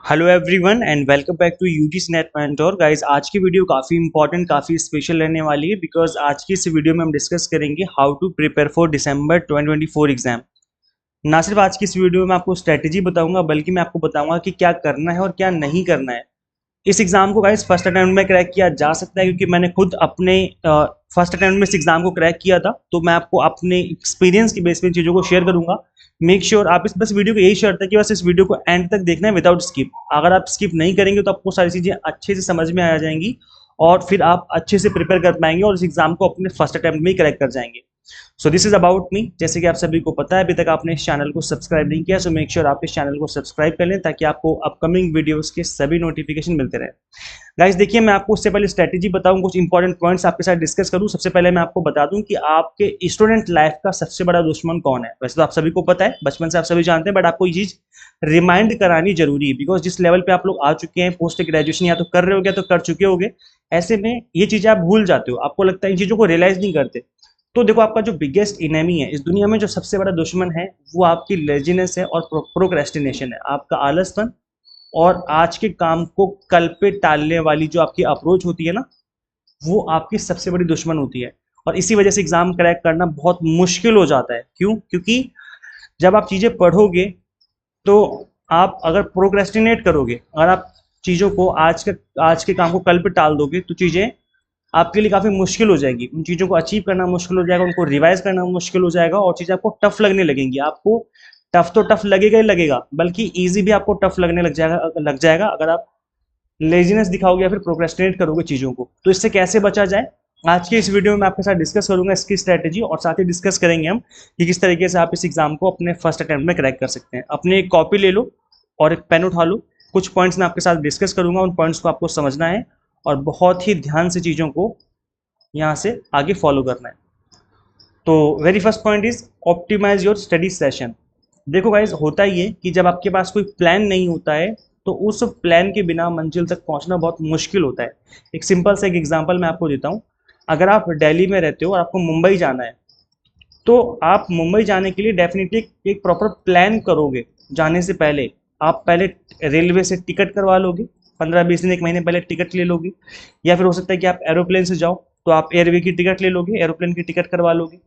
Hello everyone and welcome back to UGC NET mentor guys. आज की video काफ़ी important काफ़ी स्पेशल रहने वाली है बिकॉज आज की इस वीडियो में हम डिस्कस करेंगे how to prepare for December 2024 exam. ना सिर्फ आज की इस वीडियो में आपको स्ट्रेटेजी बताऊंगा बल्कि मैं आपको बताऊंगा कि क्या करना है और क्या नहीं करना है। इस एग्जाम को गाइस फर्स्ट अटेम्प्ट में क्रैक किया जा सकता है क्योंकि मैंने खुद अपने फर्स्ट अटेम्प्ट में इस एग्जाम को क्रैक किया था, तो मैं आपको अपने एक्सपीरियंस की बेस पे चीज़ों को शेयर करूंगा। मेक श्योर आप इस बस वीडियो को यही शर्त है कि बस इस वीडियो को एंड तक देखना है विदाउट स्किप। अगर आप स्किप नहीं करेंगे तो आपको सारी चीज़ें अच्छे से समझ में आ जाएंगी और फिर आप अच्छे से प्रिपेयर कर पाएंगे और इस एग्जाम को अपने फर्स्ट अटेम्प्ट में ही क्रैक कर जाएंगे। So this is about me. जैसे कि आप सभी को पता है अभी तक आपने इस चैनल को सब्सक्राइब नहीं किया, सो मेक श्योर आप इस चैनल को सब्सक्राइब कर लें ताकि आपको अपकमिंग वीडियोस के सभी नोटिफिकेशन मिलते रहे। गाइस देखिए, मैं आपको उससे पहले स्ट्रेटेजी बताऊं, कुछ इंपॉर्टेंट पॉइंट्स आपके साथ डिस्कस करूं। सबसे पहले मैं आपको बता दूं कि आपके स्टूडेंट लाइफ का सबसे बड़ा दुश्मन कौन है। वैसे तो आप सभी को पता है, बचपन से आप सभी जानते हैं, बट आपको ये चीज रिमाइंड करानी जरूरी है बिकॉज जिस लेवल पे आप लोग आ चुके हैं, पोस्ट ग्रेजुएशन या तो कर रहे हो या तो कर चुके होगे, ऐसे में ये चीजें आप भूल जाते हो, आपको लगता है इन चीजों को रियलाइज नहीं करते। तो देखो, आपका जो बिगेस्ट इनेमी है इस दुनिया में, जो सबसे बड़ा दुश्मन है, वो आपकी लेजीनेस है और प्रोक्रेस्टिनेशन है, आपका आलसपन और आज के काम को कल पे टालने वाली जो आपकी अप्रोच होती है ना, वो आपकी सबसे बड़ी दुश्मन होती है। और इसी वजह से एग्जाम क्रैक करना बहुत मुश्किल हो जाता है। क्यों? क्योंकि जब आप चीजें पढ़ोगे तो आप अगर प्रोक्रेस्टिनेट करोगे, अगर आप चीजों को आज के काम को कल पे टाल दोगे तो चीजें आपके लिए काफी मुश्किल हो जाएगी। उन चीजों को अचीव करना मुश्किल हो जाएगा, उनको रिवाइज करना मुश्किल हो जाएगा और चीजें आपको टफ लगने लगेंगी। आपको टफ तो टफ लगेगा ही लगेगा, बल्कि इजी भी आपको टफ लगने लग जाएगा अगर आप लेजीनेस दिखाओगे या फिर प्रोक्रेस्टिनेट करोगे चीजों को। तो इससे कैसे बचा जाए, आज के इस वीडियो में मैं आपके साथ डिस्कस करूंगा इसकी स्ट्रेटेजी, और साथ ही डिस्कस करेंगे हम कि किस तरीके से आप इस एग्जाम को अपने फर्स्ट अटेम्प्ट में क्रैक कर सकते हैं। अपने एक कॉपी ले लो और एक पेन उठा लो। कुछ पॉइंट्स मैं आपके साथ डिस्कस करूंगा, उन पॉइंट्स को आपको समझना है और बहुत ही ध्यान से चीज़ों को यहाँ से आगे फॉलो करना है। तो very first point is optimise your study session. देखो गाइज, होता ही है कि जब आपके पास कोई प्लान नहीं होता है तो उस प्लान के बिना मंजिल तक पहुंचना बहुत मुश्किल होता है। एक सिंपल सा एक एग्जांपल मैं आपको देता हूँ। अगर आप दिल्ली में रहते हो और आपको मुंबई जाना है, तो आप मुंबई जाने के लिए डेफिनेटली एक प्रॉपर प्लान करोगे। जाने से पहले आप पहले रेलवे से टिकट करवा लोगे, 15-20 दिन, एक महीने पहले टिकट ले लोगे। या फिर हो सकता है कि आप एरोप्लेन से जाओ तो आप एयरवे की टिकट ले लोगे, एरोप्लेन की टिकट करवा लोगे।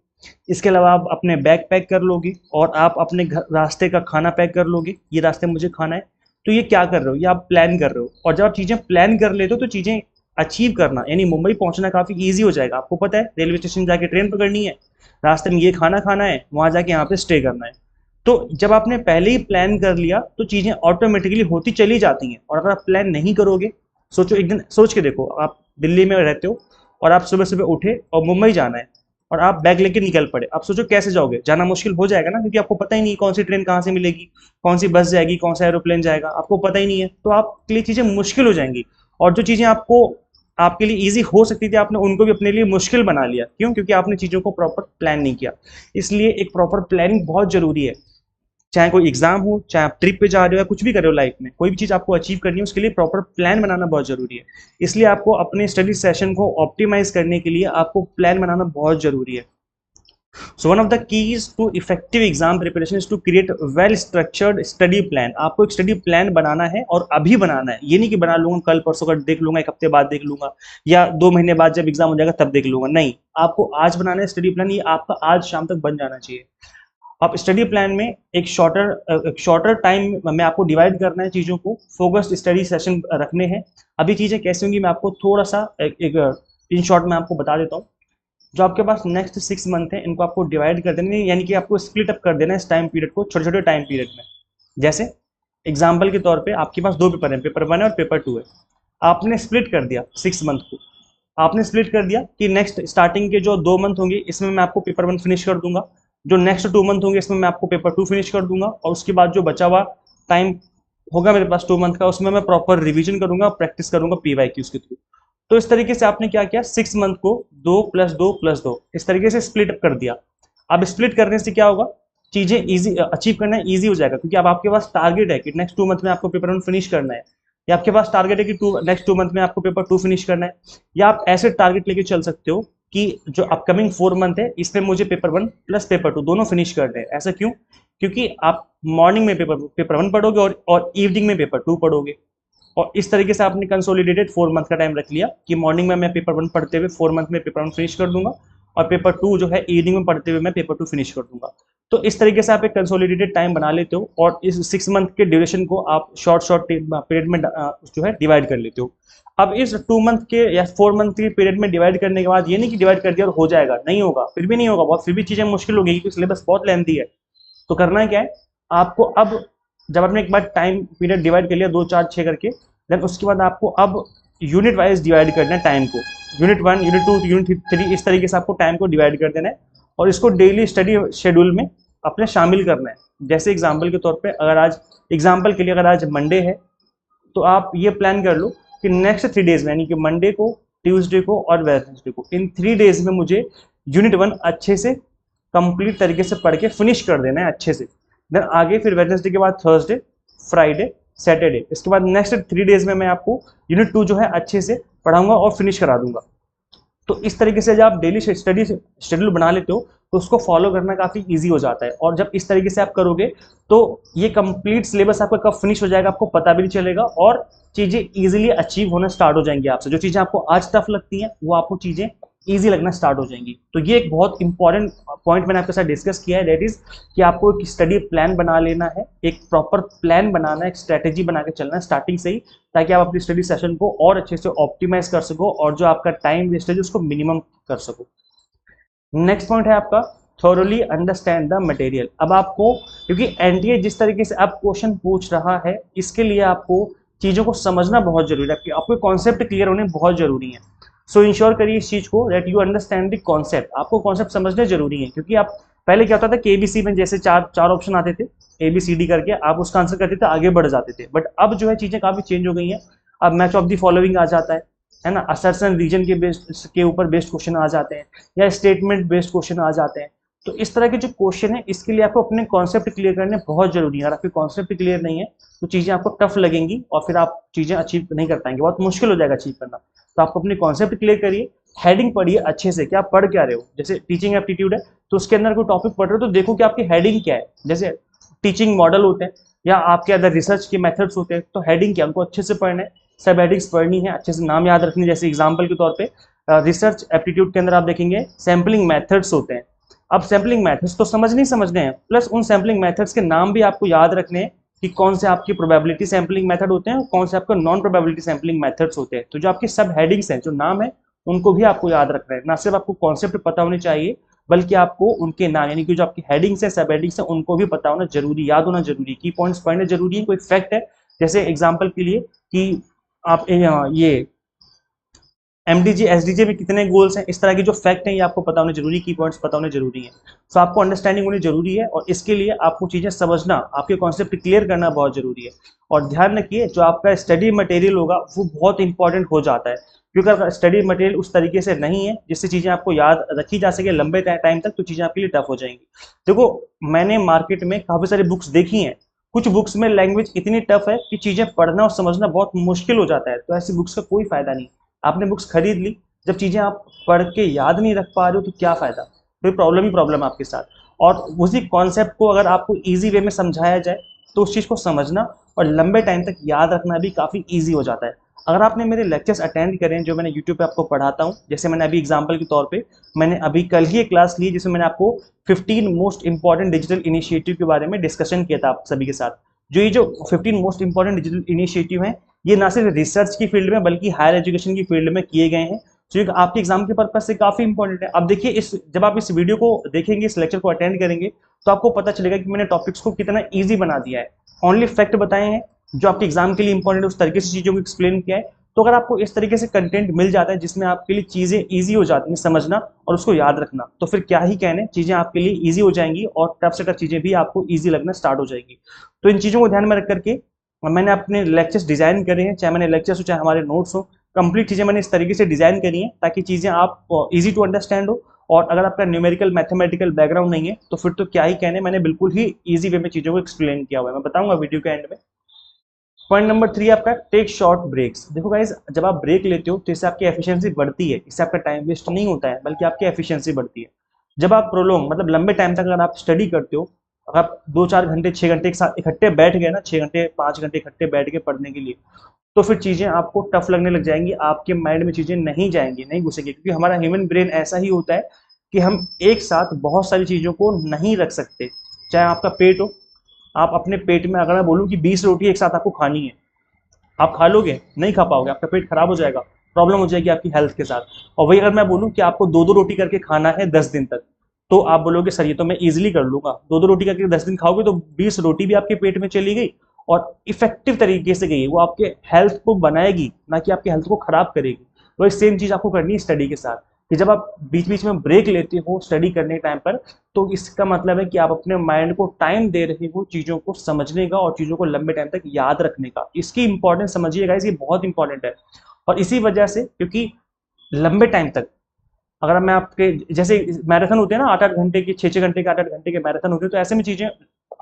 इसके अलावा आप अपने बैग पैक कर लोगे और आप अपने घर रास्ते का खाना पैक कर लोगे, ये रास्ते में मुझे खाना है। तो ये क्या कर रहे हो, ये आप प्लान कर रहे हो। और जब आप चीज़ें प्लान कर लेते हो तो चीज़ें अचीव करना यानी मुंबई पहुंचना काफ़ी ईजी हो जाएगा। आपको पता है रेलवे स्टेशन जाके ट्रेन पकड़नी है, रास्ते में ये खाना खाना है, वहाँ जाके यहाँ पे स्टे करना है। तो जब आपने पहले ही प्लान कर लिया तो चीज़ें ऑटोमेटिकली होती चली जाती हैं। और अगर आप प्लान नहीं करोगे, सोचो, एक दिन सोच के देखो, आप दिल्ली में रहते हो और आप सुबह सुबह उठे और मुंबई जाना है और आप बैग लेके निकल पड़े। आप सोचो कैसे जाओगे, जाना मुश्किल हो जाएगा ना, क्योंकि आपको पता ही नहीं कौन सी ट्रेन कहाँ से मिलेगी, कौन सी बस जाएगी, कौन सा एरोप्लेन जाएगा, आपको पता ही नहीं है। तो आपके लिए चीज़ें मुश्किल हो जाएंगी और जो चीज़ें आपके लिए इजी हो सकती थी, आपने उनको भी अपने लिए मुश्किल बना लिया। क्यों? क्योंकि आपने चीज़ों को प्रॉपर प्लान नहीं किया। इसलिए एक प्रॉपर प्लानिंग बहुत जरूरी है। चाहे कोई एग्जाम हो, चाहे आप ट्रिप पे जा रहे हो या कुछ भी कर रहे हो लाइफ में, कोई भी चीज़ आपको अचीव करनी है उसके लिए प्रॉपर प्लान बनाना बहुत जरूरी है। इसलिए आपको अपने स्टडी सेशन को ऑप्टिमाइज करने के लिए आपको प्लान बनाना बहुत जरूरी है। So one of the keys to effective exam preparation is to create well structured study plan. आपको एक स्टडी प्लान बनाना है और अभी बनाना है। ये नहीं कि बना लूंगा कल परसों का देख लूंगा, एक हफ्ते बाद देख लूंगा या 2 महीने बाद जब एग्जाम हो जाएगा तब देख लूंगा। नहीं, आपको आज बनाना है स्टडी प्लान। ये आपका आज शाम तक बन जाना चाहिए। आप स्टडी प्लान में एक शॉर्टर टाइम में आपको डिवाइड करना है चीज़ों को, फोकस्ड स्टडी सेशन रखने हैं। अभी चीज़ें कैसे होंगी मैं आपको थोड़ा सा इन शॉर्ट में आपको बता देता हूँ। जो आपके पास नेक्स्ट 6 मंथ है, इनको आपको डिवाइड कर देना है, यानी कि आपको स्प्लिट अप कर देना है इस टाइम पीरियड को छोटे छोटे टाइम पीरियड में। जैसे एग्जाम्पल के तौर पे आपके पास 2 पेपर हैं, पेपर 1 है और पेपर 2 है। आपने स्प्लिट कर दिया 6 मंथ को, आपने स्प्लिट कर दिया कि नेक्स्ट स्टार्टिंग के जो 2 मंथ होंगे इसमें मैं आपको पेपर 1 फिनिश कर दूंगा, जो नेक्स्ट 2 मंथ होंगे इसमें मैं आपको पेपर 2 फिनिश कर दूंगा, और उसके बाद जो बचा हुआ टाइम होगा मेरे पास 2 मंथ का, उसमें मैं प्रॉपर रिवीजन करूंगा, प्रैक्टिस करूंगा PYQs के थ्रू। तो इस तरीके से आपने क्या किया, 6 मंथ को 2+2+2 इस तरीके से स्प्लिट अप कर दिया। अब स्प्लिट करने से क्या होगा, चीजें इजी अचीव करना इजी हो जाएगा, क्योंकि अब आपके पास टारगेट है कि नेक्स्ट 2 मंथ में आपको पेपर 1 फिनिश करना है, या आपके पास टारगेट है कि नेक्स्ट 2 मंथ में आपको पेपर 2 फिनिश करना है। या आप ऐसे टारगेट लेके चल सकते हो कि जो अपकमिंग 4 मंथ है इसमें मुझे पेपर 1 प्लस पेपर 2 दोनों फिनिश करने हैं। ऐसा क्यों? क्योंकि आप मॉर्निंग में पेपर 1 पढ़ोगे और इवनिंग में पेपर 2 पढ़ोगे, और इस तरीके से आपने कंसोलिडेटेड 4 मंथ का टाइम रख लिया कि मॉर्निंग में मैं पेपर 1 पढ़ते हुए 4 मंथ में पेपर 1 फिनिश कर दूंगा, और पेपर 2 जो है इवनिंग में पढ़ते हुए मैं पेपर 2 फिनिश कर दूंगा। तो इस तरीके से आप एक कंसोलिडेटेड टाइम बना लेते हो, और इस 6 मंथ के ड्यूरेशन को आप शॉर्ट शॉर्ट पीरियड में जो है डिवाइड कर लेते हो। अब इस 2 मंथ के या 4 मंथ के पीरियड में डिवाइड करने के बाद ये नहीं कि डिवाइड कर दिया और हो जाएगा, नहीं होगा, फिर भी नहीं होगा, बहुत फिर भी चीजें मुश्किल हो गई क्योंकि सिलेबस बहुत लेंथी है। तो करना क्या है आपको, अब जब आपने एक बार टाइम पीरियड डिवाइड कर लिया 2 4 6 करके, देन उसके बाद आपको अब यूनिट वाइज डिवाइड करना है टाइम को। यूनिट 1, यूनिट 2, यूनिट 3, इस तरीके से आपको टाइम को डिवाइड कर देना है और इसको डेली स्टडी शेड्यूल में अपने शामिल करना है। जैसे एग्जाम्पल के तौर पे अगर आज एग्जाम्पल के लिए अगर आज मंडे है तो आप ये प्लान कर लो कि नेक्स्ट 3 डेज में, यानी कि मंडे को, ट्यूसडे को और वेडनेसडे को, इन 3 डेज में मुझे यूनिट 1 अच्छे से कंप्लीट तरीके से पढ़ के फिनिश कर देना है अच्छे से। देन आगे फिर वेडनेसडे के बाद थर्सडे, फ्राइडे, सैटरडे, इसके बाद नेक्स्ट 3 डेज में मैं आपको यूनिट 2 जो है अच्छे से पढ़ाऊंगा और फिनिश करा दूंगा। तो इस तरीके से जब आप डेली स्टडी शेड्यूल बना लेते हो तो उसको फॉलो करना काफ़ी इजी हो जाता है, और जब इस तरीके से आप करोगे तो ये कंप्लीट सिलेबस आपका कब फिनिश हो जाएगा आपको पता भी नहीं चलेगा, और चीज़ें इजीली अचीव होना स्टार्ट हो जाएंगी आपसे। जो चीज़ें आपको आज टफ लगती हैं वो आपको चीज़ें ईजी लगना स्टार्ट हो जाएंगी। तो ये एक बहुत इंपॉर्टेंट पॉइंट मैंने आपके साथ डिस्कस किया है, दैट इज कि आपको एक स्टडी प्लान बना लेना है, एक प्रॉपर प्लान बनाना है, एक स्ट्रेटेजी बना के चलना है स्टार्टिंग से ही, ताकि आप अपनी स्टडी सेशन को और अच्छे से ऑप्टिमाइज कर सको और जो आपका टाइम वेस्टेज उसको मिनिमम कर सको। नेक्स्ट पॉइंट है आपका थोरली अंडरस्टैंड द मटेरियल। अब आपको, क्योंकि एनटीए जिस तरीके से अब क्वेश्चन पूछ रहा है इसके लिए आपको चीज़ों को समझना बहुत जरूरी है, आपको कॉन्सेप्ट क्लियर होने बहुत जरूरी है। सो इंश्योर करिए इस चीज़ को that you understand the concept, आपको कॉन्सेप्ट समझने जरूरी है, क्योंकि आप पहले क्या होता था केबीसी में जैसे चार ऑप्शन आते थे, ABCD करके आप उसका आंसर करते थे, आगे बढ़ जाते थे, बट अब जो है चीज़ें काफ़ी चेंज हो गई हैं। अब मैच ऑफ द फॉलोइंग आ जाता है ना, असर्शन रीजन के बेस्ड के ऊपर बेस्ड क्वेश्चन आ जाते हैं, या स्टेटमेंट बेस्ड क्वेश्चन आ जाते हैं। तो इस तरह के जो क्वेश्चन है इसके लिए आपको अपने कॉन्सेप्ट क्लियर करने बहुत जरूरी है। अगर आपके कॉन्सेप्ट क्लियर नहीं है तो चीज़ें आपको टफ लगेंगी और फिर आप चीज़ें अचीव नहीं कर पाएंगे, बहुत मुश्किल हो जाएगा अचीव करना। तो आपको अपने कॉन्सेप्ट क्लियर करिए, हेडिंग पढ़िए अच्छे से, क्या आप पढ़ क्या रहे हो। जैसे टीचिंग एप्टीट्यूड है तो उसके अंदर कोई टॉपिक पढ़ रहे हो तो देखो कि आपकी हेडिंग क्या है। जैसे टीचिंग मॉडल होते हैं या आपके अंदर रिसर्च के मेथड्स होते हैं, तो हेडिंग क्या, उनको अच्छे से पढ़ना है, सब हेडिंग्स पढ़नी है, अच्छे से नाम याद रखनी है। जैसे एग्जाम्पल के तौर पे रिसर्च एप्टीट्यूड के अंदर आप देखेंगे सैम्पलिंग मेथड्स होते हैं। अब सैम्पलिंग मेथड्स तो समझने हैं, प्लस उन सैम्पलिंग मेथड्स के नाम भी आपको याद रखने हैं कि कौन से आपकी प्रोबेबिलिटी सैम्पलिंग मेथड होते हैं और कौन से आपके नॉन प्रोबेबिलिटी सैम्पलिंग मेथड्स होते हैं। तो जो आपकी सब हेडिंग्स हैं, जो नाम है, उनको भी आपको याद रखना है। ना सिर्फ आपको कॉन्सेप्ट पता होने चाहिए बल्कि आपको उनके नाम, यानी कि जो आपकी हेडिंग्स है, सब हेडिंग्स है, उनको भी पता होना जरूरी, याद होना जरूरी, की पॉइंट्स पढ़ने जरूरी है। कोई फैक्ट है जैसे एग्जाम्पल के लिए कि आप ये MDG SDG में कितने गोल्स हैं, इस तरह के जो फैक्ट हैं ये आपको पता होने जरूरी, की पॉइंट्स पता होने जरूरी है। तो आपको अंडरस्टैंडिंग होनी जरूरी है और इसके लिए आपको चीज़ें समझना, आपके कॉन्सेप्ट क्लियर करना बहुत जरूरी है। और ध्यान रखिए जो आपका स्टडी मटेरियल होगा वो बहुत इंपॉर्टेंट हो जाता है, क्योंकि अगर स्टडी मटेरियल उस तरीके से नहीं है जिससे चीज़ें आपको याद रखी जा सके लंबे टाइम तक, तो चीज़ें आपके लिए टफ हो जाएंगी। देखो मैंने मार्केट में काफ़ी सारी बुक्स देखी हैं, कुछ बुक्स में लैंग्वेज इतनी टफ है कि चीज़ें पढ़ना और समझना बहुत मुश्किल हो जाता है, तो ऐसी बुक्स का कोई फायदा नहीं। आपने बुक्स खरीद ली, जब चीज़ें आप पढ़ के याद नहीं रख पा रहे हो तो क्या फ़ायदा, कोई प्रॉब्लम ही प्रॉब्लम आपके साथ। और उसी कॉन्सेप्ट को अगर आपको ईजी वे में समझाया जाए तो उस चीज़ को समझना और लंबे टाइम तक याद रखना भी काफ़ी ईजी हो जाता है। अगर आपने मेरे लेक्चर्स अटेंड करें जो मैंने यूट्यूब पे आपको पढ़ाता हूँ, जैसे मैंने अभी एग्जाम्पल के तौर पे मैंने अभी कल ही एक क्लास ली जिसमें मैंने आपको 15 मोस्ट इंपॉर्टेंट डिजिटल इनिशिएटिव के बारे में डिस्कशन किया था आप सभी के साथ। जो ये जो 15 मोस्ट इंपॉर्टेंट डिजिटल इनिशिएटिव हैं ये ना सिर्फ रिसर्च की फील्ड में बल्कि हायर एजुकेशन की फील्ड में किए गए हैं, जो आपके एग्जाम के पर्पज से काफ़ी इंपॉर्टेंट है। अब देखिए जब आप इस वीडियो को देखेंगे, इस लेक्चर को अटेंड करेंगे तो आपको पता चलेगा कि मैंने टॉपिक्स को कितना ईजी बना दिया है, ओनली फैक्ट बताए हैं जो आपके एग्जाम के लिए इंपॉर्टेंट है, उस तरीके से चीज़ों को एक्सप्लेन किया है। तो अगर आपको इस तरीके से कंटेंट मिल जाता है जिसमें आपके लिए चीज़ें ईजी हो जाती हैं समझना और उसको याद रखना, तो फिर क्या ही कहने, चीज़ें आपके लिए ईजी हो जाएंगी और टफ से टफ चीज़ें भी आपको ईजी लगना स्टार्ट हो जाएगी। तो इन चीज़ों को ध्यान में रख करके मैंने अपने लेक्चर्स डिज़ाइन करे हैं, चाहे मैंने लेक्चर्स हो चाहे हमारे नोट्स हो, कंप्लीट चीज़ें मैंने इस तरीके से डिज़ाइन करी हैं ताकि चीज़ें आप इजी टू अंडरस्टैंड हो। और अगर आपका न्यूमेरिकल मैथमेटिकल बैकग्राउंड नहीं है तो फिर तो क्या ही कहने, मैंने बिल्कुल ही ईजी वे में चीज़ों को एक्सप्लेन किया हुआ है, मैं बताऊंगा वीडियो के एंड में। पॉइंट नंबर 3 आपका टेक शॉर्ट ब्रेक्स। देखो गाइज, जब आप ब्रेक लेते हो तो इससे आपकी एफिशिएंसी बढ़ती है, इससे आपका टाइम वेस्ट नहीं होता है, बल्कि आपकी एफिशिएंसी बढ़ती है। जब आप प्रोलोंग मतलब लंबे टाइम तक अगर आप स्टडी करते हो, अगर आप 2-4 घंटे 6 घंटे एक साथ इकट्ठे बैठ गए ना, 6 घंटे 5 घंटे इकट्ठे बैठ के पढ़ने के लिए, तो फिर चीजें आपको टफ लगने लग जाएंगी, आपके माइंड में चीजें नहीं जाएंगी, नहीं घुसेंगी, क्योंकि हमारा ह्यूमन ब्रेन ऐसा ही होता है कि हम एक साथ बहुत सारी चीजों को नहीं रख सकते। चाहे आपका पेट हो, आप अपने पेट में अगर मैं बोलूँ कि 20 रोटी एक साथ आपको खानी है, आप खा लोगे? नहीं खा पाओगे, आपका पेट खराब हो जाएगा, प्रॉब्लम हो जाएगी आपकी हेल्थ के साथ। और वही अगर मैं बोलूँ कि आपको 2-2 रोटी करके खाना है 10 दिन तक, तो आप बोलोगे सर ये तो मैं इजीली कर लूंगा। 2-2 रोटी करके 10 दिन खाओगे तो 20 रोटी भी आपके पेट में चली गई और इफेक्टिव तरीके से गई, वो आपके हेल्थ को बनाएगी, ना कि आपकी हेल्थ को खराब करेगी। वही सेम चीज आपको करनी है स्टडी के साथ, कि जब आप बीच बीच में ब्रेक लेते हो स्टडी करने के टाइम पर, तो इसका मतलब है कि आप अपने माइंड को टाइम दे रहे हो चीज़ों को समझने का और चीज़ों को लंबे टाइम तक याद रखने का। इसकी इंपॉर्टेंस समझिएगा, ये बहुत इंपॉर्टेंट है। और इसी वजह से, क्योंकि लंबे टाइम तक अगर मैं आपके जैसे मैराथन होते हैं ना, 8-8 घंटे के, 6-6 घंटे के, 8-8 घंटे के मैराथन होते हैं, तो ऐसे में चीज़ें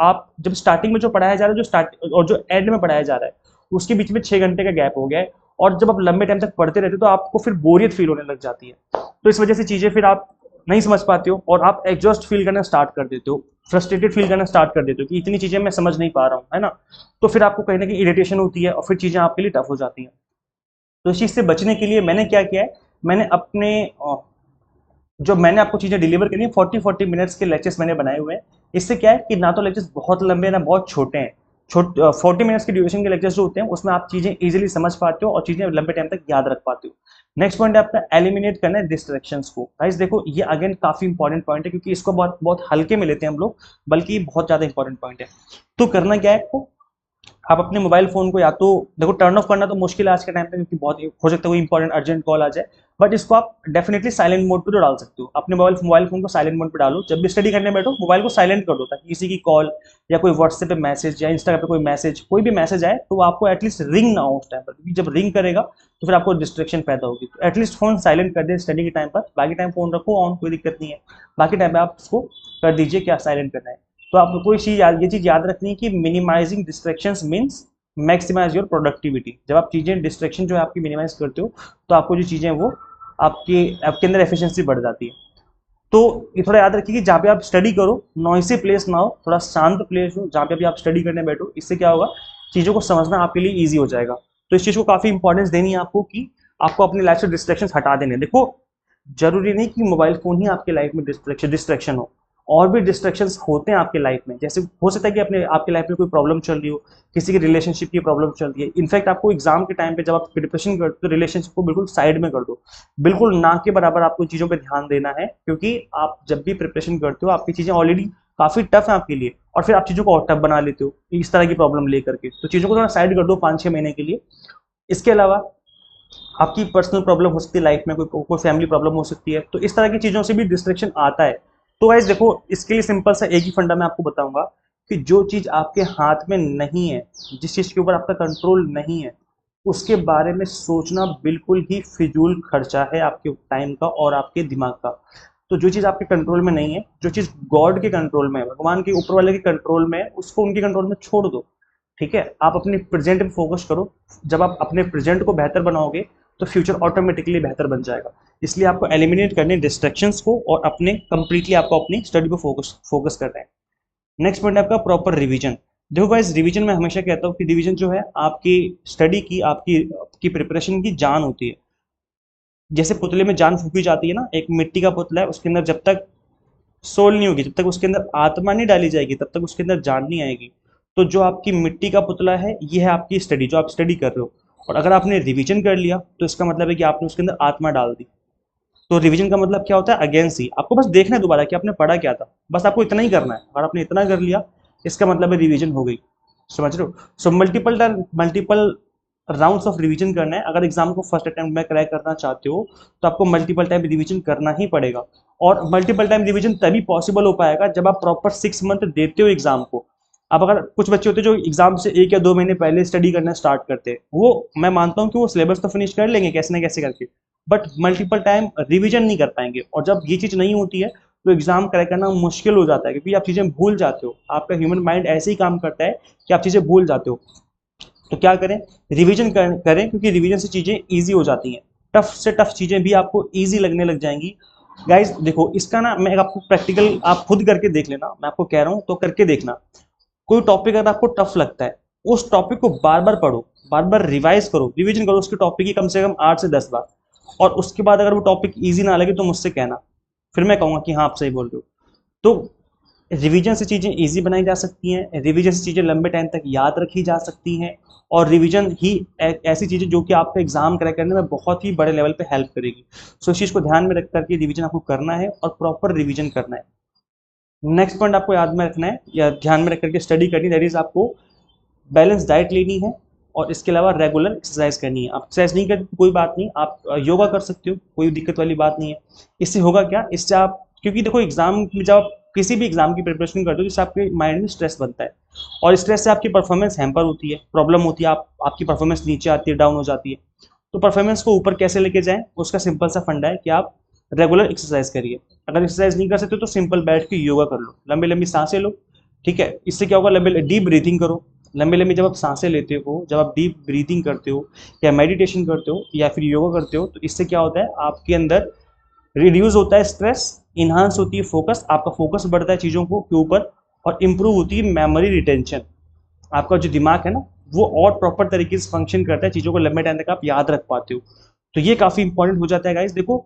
आप जब स्टार्टिंग में जो पढ़ाया जा रहा है, जो स्टार्ट और जो एंड में पढ़ाया जा रहा है, उसके बीच में 6 घंटे का गैप हो गया है, और जब आप लंबे टाइम तक पढ़ते रहते हो तो आपको फिर बोरियत फील होने लग जाती है। तो इस वजह से चीज़ें फिर आप नहीं समझ पाते हो और आप एग्जॉस्ट फील करना स्टार्ट कर देते हो, फ्रस्ट्रेटेड फील करना स्टार्ट कर देते हो कि इतनी चीज़ें मैं समझ नहीं पा रहा हूँ, है ना। तो फिर आपको कहीं ना कहीं इरिटेशन होती है और फिर चीज़ें आपके लिए टफ हो जाती हैं। तो इस चीज़ से बचने के लिए मैंने क्या किया है, मैंने अपने जो मैंने आपको चीज़ें डिलीवर करी है, 40-40 मिनट्स के लेक्चर्स मैंने बनाए हुए हैं। इससे क्या है कि ना तो लेक्चर्स बहुत लंबे हैं ना बहुत छोटे हैं। 40 मिनट्स के ड्यूरेशन के लेक्चर्स जो होते हैं उसमें आप चीज़ें इजीली समझ पाते हो और चीज़ें लंबे टाइम तक याद रख पाते हो। नेक्स्ट पॉइंट है आपका एलिमिनेट करना है डिस्ट्रैक्शंस को। गाइस देखो, ये अगेन काफी इंपॉर्टेंट पॉइंट है, क्योंकि इसको बहुत बहुत हल्के में लेते हैं हम लोग, बल्कि बहुत ज्यादा इंपॉर्टेंट पॉइंट है। तो करना क्या है आपको, आप अपने मोबाइल फोन को या तो देखो टर्न ऑफ करना तो मुश्किल है आज के टाइम पे, क्योंकि बहुत हो सकता है कोई इंपॉर्टेंट अर्जेंट कॉल आ जाए, बट इसको आप डेफिनेटली साइलेंट मोड पे तो डाल सकते हो। अपने मोबाइल फोन को साइलेंट मोड पे डालो, जब भी स्टडी करने बैठो मोबाइल को साइलेंट कर दो, ताकि किसी की कॉल या कोई व्हाट्सएप पे मैसेज या इंस्टाग्राम पे कोई मैसेज, कोई भी मैसेज आए तो आपको एटलीस्ट रिंग ना हो उस टाइम पर, क्योंकि जब रिंग करेगा तो फिर आपको डिस्ट्रैक्शन पैदा होगी। तो एटलीस्ट फोन साइलेंट कर दे स्टडी के टाइम पर, बाकी टाइम फोन रखो ऑन, कोई दिक्कत नहीं है, बाकी टाइम पे आप उसको कर दीजिए क्या साइलेंट करना है। तो आपको कोई चीज ये चीज याद रखनी है कि minimising distractions means maximise your productivity. जब आप चीजें डिस्ट्रैक्शन जो है आपकी मिनिमाइज करते हो, तो आपको जो चीजें वो आपके अंदर एफिशिएंसी बढ़ जाती है। तो ये थोड़ा याद रखिए कि जहाँ पे आप स्टडी करो नॉइसी प्लेस ना हो, थोड़ा शांत प्लेस हो जहाँ पे भी आप स्टडी करने बैठो। इससे क्या होगा, चीज़ों को समझना आपके लिए ईजी हो जाएगा। तो इस चीज़ को काफ़ी इंपॉर्टेंस देनी है आपको कि आपको अपनी लाइफ से डिस्ट्रैक्शन हटा देने। देखो, जरूरी नहीं कि मोबाइल फोन ही आपके लाइफ में डिस्ट्रैक्शन हो, और भी डिस्ट्रैक्शंस होते हैं आपके लाइफ में। जैसे हो सकता है कि अपने आपके लाइफ में कोई प्रॉब्लम चल रही हो, किसी की रिलेशनशिप की प्रॉब्लम चल रही है। इनफैक्ट आपको एग्जाम के टाइम पे जब आप प्रिपरेशन करते हो तो रिलेशनशिप को बिल्कुल साइड में कर दो, बिल्कुल ना के बराबर आपको चीज़ों पे ध्यान देना है, क्योंकि आप जब भी प्रिपरेशन करते हो आपकी चीज़ें ऑलरेडी काफ़ी टफ है आपके लिए, और फिर आप चीज़ों को और टफ बना लेते हो इस तरह की प्रॉब्लम लेकर के। तो चीज़ों को थोड़ा साइड कर दो 5-6 महीने के लिए। इसके अलावा आपकी पर्सनल प्रॉब्लम हो सकती है लाइफ में, कोई फैमिली प्रॉब्लम हो सकती है, तो इस तरह की चीज़ों से भी डिस्ट्रैक्शन आता है। तो गाइस देखो, इसके लिए सिंपल सा एक ही फंडा मैं आपको बताऊंगा कि जो चीज़ आपके हाथ में नहीं है, जिस चीज़ के ऊपर आपका कंट्रोल नहीं है, उसके बारे में सोचना बिल्कुल ही फिजूल खर्चा है आपके टाइम का और आपके दिमाग का। तो जो चीज़ आपके कंट्रोल में नहीं है, जो चीज़ गॉड के कंट्रोल में है, भगवान के ऊपर वाले के कंट्रोल में है, उसको उनके कंट्रोल में छोड़ दो। ठीक है, आप अपने प्रेजेंट पे फोकस करो। जब आप अपने प्रेजेंट को बेहतर बनाओगे तो फ्यूचर ऑटोमेटिकली बेहतर बन जाएगा। इसलिए आपको एलिमिनेट करने डिस्ट्रैक्शंस को, और अपने कंप्लीटली आपको अपनी स्टडी पे फोकस करना है। नेक्स्ट पॉइंट है आपका प्रॉपर रिवीजन। देखो गाइस, रिवीजन मैं हमेशा कहता हूँ कि रिवीजन जो है आपकी स्टडी की, आपकी प्रिपरेशन की जान होती है। जैसे पुतले में जान फूकी जाती है ना, एक मिट्टी का पुतला है, उसके अंदर जब तक सोल नहीं होगी, जब तक उसके अंदर आत्मा नहीं डाली जाएगी, तब तक उसके अंदर जान नहीं आएगी। तो जो आपकी मिट्टी का पुतला है, ये है आपकी स्टडी, जो आप स्टडी कर रहे हो। और अगर आपने रिवीजन कर लिया तो इसका मतलब है कि आपने उसके अंदर आत्मा डाल दी। तो रिवीजन का मतलब क्या होता है, अगेंस्ट ही आपको बस देखना है दोबारा कि आपने पढ़ा क्या था, बस आपको इतना ही करना है। अगर आपने इतना कर लिया, इसका मतलब है रिवीजन हो गई। समझ रहे हो। So multiple rounds of revision करना है। अगर एग्जाम को फर्स्ट अटेम्प्ट में क्रैक करना चाहते हो तो आपको मल्टीपल टाइम रिवीजन करना ही पड़ेगा। और मल्टीपल टाइम रिवीजन तभी पॉसिबल हो पाएगा जब आप प्रॉपर 6 मंथ देते हो एग्जाम को। अब अगर कुछ बच्चे होते हैं जो एग्जाम से 1 या 2 महीने पहले स्टडी करना स्टार्ट करते हैं, वो मैं मानता हूँ कि वो सिलेबस तो फिनिश कर लेंगे कैसे ना कैसे करके, बट मल्टीपल टाइम रिवीजन नहीं कर पाएंगे। और जब ये चीज़ नहीं होती है तो एग्जाम क्रैक करना मुश्किल हो जाता है, क्योंकि आप चीज़ें भूल जाते हो। आपका ह्यूमन माइंड ऐसे ही काम करता है कि आप चीज़ें भूल जाते हो। तो क्या करें, रिवीजन करें, क्योंकि रिवीजन से चीज़ें ईजी हो जाती हैं। टफ से टफ चीज़ें भी आपको ईजी लगने लग जाएंगी। गाइज देखो, इसका ना मैं आपको प्रैक्टिकल आप खुद करके देख लेना, मैं आपको कह रहा हूँ तो करके देखना। कोई टॉपिक अगर आपको टफ लगता है, उस टॉपिक को बार बार पढ़ो, बार बार रिवाइज करो, रिवीजन करो उसके टॉपिक की कम से कम 8 से 10 बार। और उसके बाद अगर वो टॉपिक ईजी ना लगे तो मुझसे कहना, फिर मैं कहूँगा कि हाँ आप सही बोल रहे हो। तो रिवीजन से चीज़ें इजी बनाई जा सकती हैं, रिवीजन से चीज़ें लंबे टाइम तक याद रखी जा सकती हैं। और रिवीजन ही ऐसी चीज़ है जो कि आपका एग्जाम क्रैक करने में बहुत ही बड़े लेवल पे हेल्प करेगी। सो इस चीज़ को ध्यान में रख करके रिवीजन आपको करना है और प्रॉपर रिवीजन करना है। नेक्स्ट पॉइंट आपको याद में रखना है या ध्यान में रख करके स्टडी करनी, दैट इज आपको बैलेंस डाइट लेनी है और इसके अलावा रेगुलर एक्सरसाइज करनी है। आप एक्सरसाइज नहीं करते कोई बात नहीं, आप योगा कर सकते हो, कोई दिक्कत वाली बात नहीं है। इससे होगा क्या, इससे आप, क्योंकि देखो एग्जाम में जब आप किसी भी एग्जाम की प्रिपरेशन करते हो जिससे आपके माइंड में स्ट्रेस बनता है, और स्ट्रेस से आपकी परफॉर्मेंस हैम्पर होती है, प्रॉब्लम होती है, आपकी परफॉर्मेंस नीचे आती है, डाउन हो जाती है। तो परफॉर्मेंस को ऊपर कैसे लेके जाएं, उसका सिंपल सा फंडा है कि आप रेगुलर एक्सरसाइज करिए। अगर एक्सरसाइज नहीं कर सकते तो सिंपल बैठ के योगा कर लो, लंबी लंबी सांसें लो। ठीक है, इससे क्या होगा, लंबे डीप ब्रीथिंग करो। लंबे लंबी जब आप सांसें लेते हो, जब आप डीप ब्रीथिंग करते हो या मेडिटेशन करते हो या फिर योगा करते हो, तो इससे क्या होता है, आपके अंदर रिड्यूस होता है स्ट्रेस, इन्हांस होती है फोकस, आपका फोकस बढ़ता है चीज़ों को के ऊपर, और इम्प्रूव होती है मेमोरी रिटेंशन। आपका जो दिमाग है ना, वो और प्रॉपर तरीके से फंक्शन करता है, चीज़ों को लंबे टाइम तक आप याद रख पाते हो। तो ये काफ़ी इंपॉर्टेंट हो जाता है गाइस। देखो,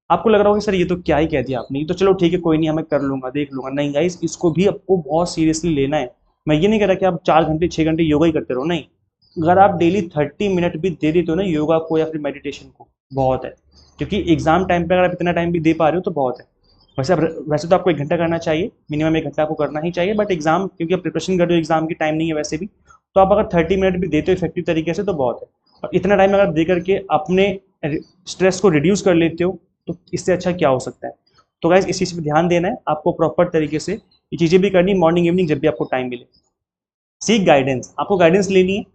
आपको लग रहा होगा सर ये तो क्या ही कह दिया आपने, ये तो चलो ठीक है कोई नहीं, हमें कर लूंगा देख लूंगा। नहीं गाइस, इसको भी आपको बहुत सीरियसली लेना है। मैं ये नहीं कह रहा कि आप 4 घंटे 6 घंटे योगा ही करते रहो, नहीं। अगर आप डेली 30 मिनट भी दे देते हो ना योगा को या फिर मेडिटेशन को, बहुत है। क्योंकि एग्जाम टाइम पे अगर आप इतना टाइम भी दे पा रहे हो तो बहुत है। वैसे तो आपको 1 घंटा करना चाहिए, मिनिमम 1 घंटा आपको करना ही चाहिए, बट एग्जाम क्योंकि आप प्रिपरेशन कर रहे हो, एग्जाम की टाइम नहीं है वैसे भी, तो आप अगर 30 मिनट भी देते हो इफेक्टिव तरीके से तो बहुत है। और इतना टाइम अगर दे करके अपने स्ट्रेस को रिड्यूस कर लेते हो तो इससे अच्छा क्या हो सकता है। तो गाइज इस चीज़ पे ध्यान देना है आपको, प्रॉपर तरीके से ये चीज़ें भी करनी, मॉर्निंग इवनिंग जब भी आपको टाइम मिले। सीख गाइडेंस, आपको गाइडेंस लेनी है।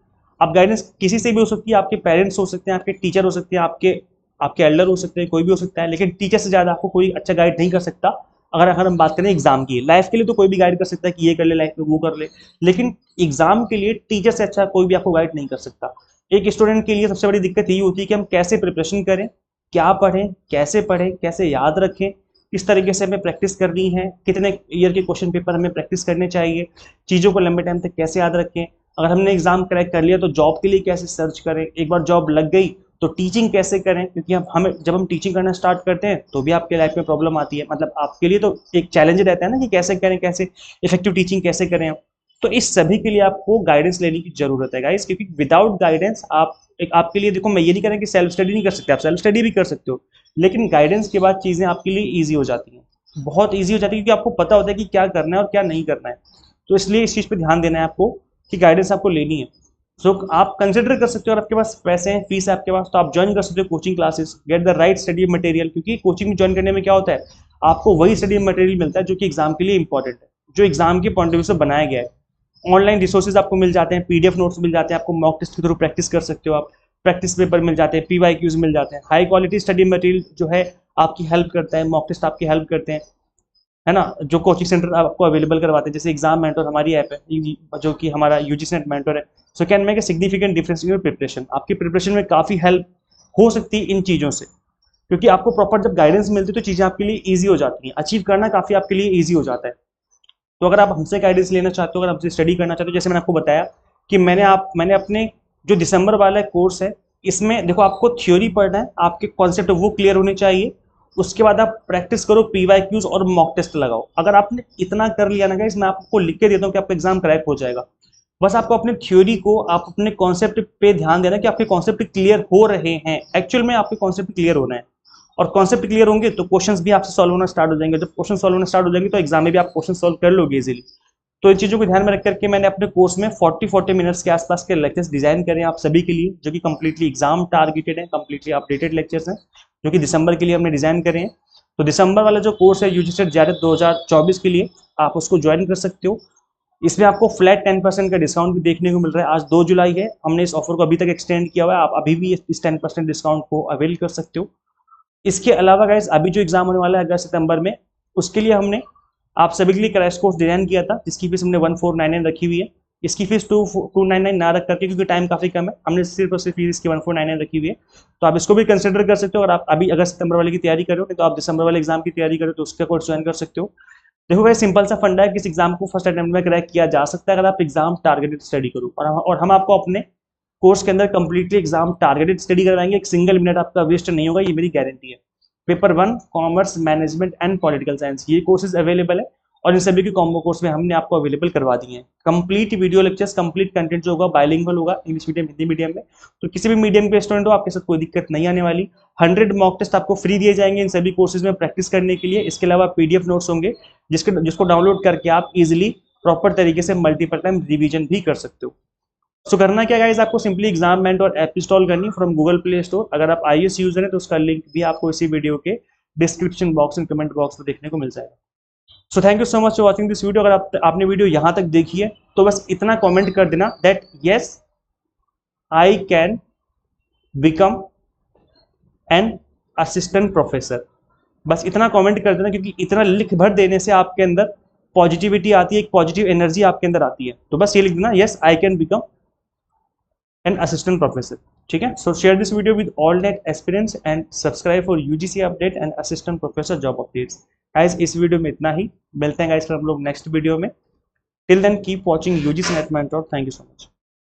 आप गाइडेंस किसी से भी हो सकती है, आपके पेरेंट्स हो सकते हैं, आपके टीचर हो सकते हैं, आपके आपके एल्डर हो सकते हैं, कोई भी हो सकता है, लेकिन टीचर से ज़्यादा आपको कोई अच्छा गाइड नहीं कर सकता। अगर हम बात करें एग्जाम की, लाइफ के लिए तो कोई भी गाइड कर सकता है कि ये कर ले लाइफ में, वो कर ले, लेकिन एग्जाम के लिए टीचर से अच्छा कोई भी आपको गाइड नहीं कर सकता। एक स्टूडेंट के लिए सबसे बड़ी दिक्कत यही होती है कि हम कैसे प्रिपरेशन करें, क्या पढ़ें, कैसे याद रखें, किस तरीके से हमें प्रैक्टिस करनी है, कितने ईयर के क्वेश्चन पेपर हमें प्रैक्टिस करने चाहिए, चीज़ों को लंबे टाइम तक कैसे याद रखें। अगर हमने एग्जाम क्रैक कर लिया तो जॉब के लिए कैसे सर्च करें, एक बार जॉब लग गई तो टीचिंग कैसे करें, क्योंकि हमें जब हम टीचिंग करना स्टार्ट करते हैं तो भी आपके लाइफ में प्रॉब्लम आती है, मतलब आपके लिए तो एक चैलेंज रहता है ना कि कैसे करें, कैसे इफेक्टिव टीचिंग कैसे करें। तो इस सभी के लिए आपको गाइडेंस लेने की जरूरत है गाइस, क्योंकि विदाउट गाइडेंस आप एक आपके लिए, देखो मैं ये नहीं कह रहा कि सेल्फ स्टडी नहीं कर सकते, आप सेल्फ स्टडी भी कर सकते हो, लेकिन गाइडेंस के बाद चीज़ें आपके लिए ईजी हो जाती हैं, बहुत ईजी हो जाती है, क्योंकि आपको पता होता है कि क्या करना है और क्या नहीं करना है। तो इसलिए इस चीज़ पे ध्यान देना है आपको कि गाइडेंस आपको लेनी है। सो आप कंसिडर कर सकते हो, अगर आपके पास पैसे हैं, फीस है आपके पास, तो आप ज्वाइन कर सकते हो coaching classes, get the right study material. क्योंकि कोचिंग में ज्वाइन करने में क्या होता है, आपको वही स्टडी मटेरियल मिलता है जो कि एग्जाम के लिए इंपॉर्टेंट है, जो एग्जाम के पॉइंट ऑफ व्यू से बनाया गया है। ऑनलाइन रिसोर्सेज आपको मिल जाते हैं, पीडीएफ नोट्स मिल जाते हैं, आपको मॉक टेस्ट के थ्रू प्रैक्टिस कर सकते हो, आप प्रैक्टिस पेपर मिल जाते हैं, पीवाईक्यूज मिल जाते हैं, हाई क्वालिटी स्टडी मटेरियल जो है आपकी हेल्प करता है, मॉक टेस्ट आपकी हेल्प करते हैं, है ना, जो कोचिंग सेंटर आपको अवेलेबल करवाते हैं, जैसे एग्जाम मेंटर हमारी ऐप है जो कि हमारा यूजीसी नेट मेंटर है। So can make a significant difference in your preparation, आपकी प्रिपरेशन में काफ़ी हेल्प हो सकती है इन चीज़ों से, क्योंकि आपको प्रॉपर जब गाइडेंस मिलती है तो चीज़ें आपके लिए ईजी हो जाती हैं, अचीव करना काफ़ी आपके लिए ईजी हो जाता है। तो अगर आप हमसे गाइडेंस लेना चाहते हो, अगर हमसे स्टडी करना चाहते हो, जैसे मैंने आपको बताया कि मैंने अपने जो दिसंबर वाला कोर्स है, इसमें देखो आपको थ्योरी पढ़ना है, आपके कॉन्सेप्ट वो क्लियर होने चाहिए, उसके बाद आप प्रैक्टिस करो, पीवाईक्यूज और मॉक टेस्ट लगाओ। अगर आपने इतना कर लिया ना गाइस, मैं आपको लिख के देता हूँ कि आपका एग्जाम क्रैक हो जाएगा। बस आपको अपने थ्योरी को, आप अपने कॉन्सेप्ट पे ध्यान देना कि आपके कॉन्सेप्ट क्लियर हो रहे हैं, एक्चुअल में आपके कॉन्सेप्ट क्लियर होना है। और कॉन्सेप्ट क्लियर होंगे तो क्वेश्चंस भी आपसे सॉल्व होना स्टार्ट हो जाएंगे, जब क्वेश्चन सॉल्व होना स्टार्ट हो जाएंगे तो एग्जाम में भी आप क्वेश्चन सॉल्व कर लोगे इजीली। तो इन चीज़ों को ध्यान में रख करके मैंने अपने कोर्स में 40 मिनट्स के आसपास के लेक्चर्स डिजाइन करे हैं आप सभी के लिए, जो कि कंप्लीटली एग्जाम टारगेटेड है, कंप्लीटली अपडेटेड लेक्चर्स हैं, जो कि दिसंबर के लिए हमने डिजाइन करे हैं। तो दिसंबर वाला जो कोर्स है यूजीसी जेआरएफ 2024 के लिए, आप उसको ज्वाइन कर सकते हो। इसमें आपको फ्लैट 10% का डिस्काउंट भी देखने को मिल रहा है। आज 2 जुलाई है, हमने इस ऑफर को अभी तक एक्सटेंड किया हुआ है, आप अभी भी इस 10% डिस्काउंट को अवेल कर सकते हो। इसके अलावा गाइस अभी जो एग्जाम होने वाला है अगस्त सितंबर में, उसके लिए हमने आप सभी के लिए क्रैश कोर्स डिजाइन किया था, जिसकी फीस हमने 1499 रखी हुई है। इसकी फीस 299 ना रख करके, क्योंकि टाइम काफ़ी कम है, हमने सिर्फ और सिर्फ फीस इसकी 1499 रखी हुई है। तो आप इसको भी कंसिडर कर सकते हो। और आप अभी अगर सितंबर वाले की तैयारी करो, नहीं तो आप दिसंबर वाले एग्जाम की तैयारी करो तो उसका कोर्स ज्वाइन कर सकते हो। देखो भाई, सिंपल सा फंडा है, किस एग्जाम को फर्स्ट अटेम्प्ट में क्रैक किया जा सकता है अगर आप एग्जाम टारगेटेड स्टडी करो। और हम आपको अपने कोर्स के अंदर कंप्लीटली एग्जाम टारगेटेड स्टडी करवाएंगे, एक सिंगल मिनट आपका वेस्ट नहीं होगा, ये मेरी गारंटी है। Paper 1 commerce management and political science, ये कोर्सेज अवेलेबल है और इन सभी के कॉम्बो कोर्स में हमने आपको अवेलेबल करवा दिए हैं। Complete video lectures, complete content जो होगा बाइलिंगुअल होगा, इंग्लिश मीडियम हिंदी मीडियम में। तो किसी भी मीडियम के स्टूडेंट हो, आपके साथ कोई दिक्कत नहीं आने वाली। 100 मॉक टेस्ट आपको फ्री दिए जाएंगे इन सभी कोर्सेज में प्रैक्टिस करने के लिए। इसके अलावा पीडीएफ नोट्स होंगे जिसको डाउनलोड करके आप इजिली प्रॉपर तरीके से मल्टीपल टाइम रिवीजन भी कर सकते हो। सो करना क्या गाइस, आपको simply exam mentor app install करनी फ्रॉम गूगल प्ले स्टोर। अगर आप iOS यूजर हैं तो उसका लिंक भी आपको इसी वीडियो के description box and comment box में देखने को मिल जाएगा। So thank you so much for watching this video. अगर आपने वीडियो यहाँ तक देखी है तो बस इतना कमेंट कर देना that yes I can become an assistant professor. बस इतना कमेंट कर देना, क्योंकि इतना लिख भर देने से आपके अंदर पॉजिटिविटी आती है, एक पॉजिटिव एनर्जी आपके अंदर आती है। तो बस ये लिख देना, yes I can become an assistant professor. ठीक है, so share this video with all NET aspirants and subscribe for UGC update and assistant professor job updates. Guys इस वीडियो में इतना ही, मिलते हैं गाइस हम लोग नेक्स्ट वीडियो में। Till then keep watching UGC NET mentor. Thank you so much.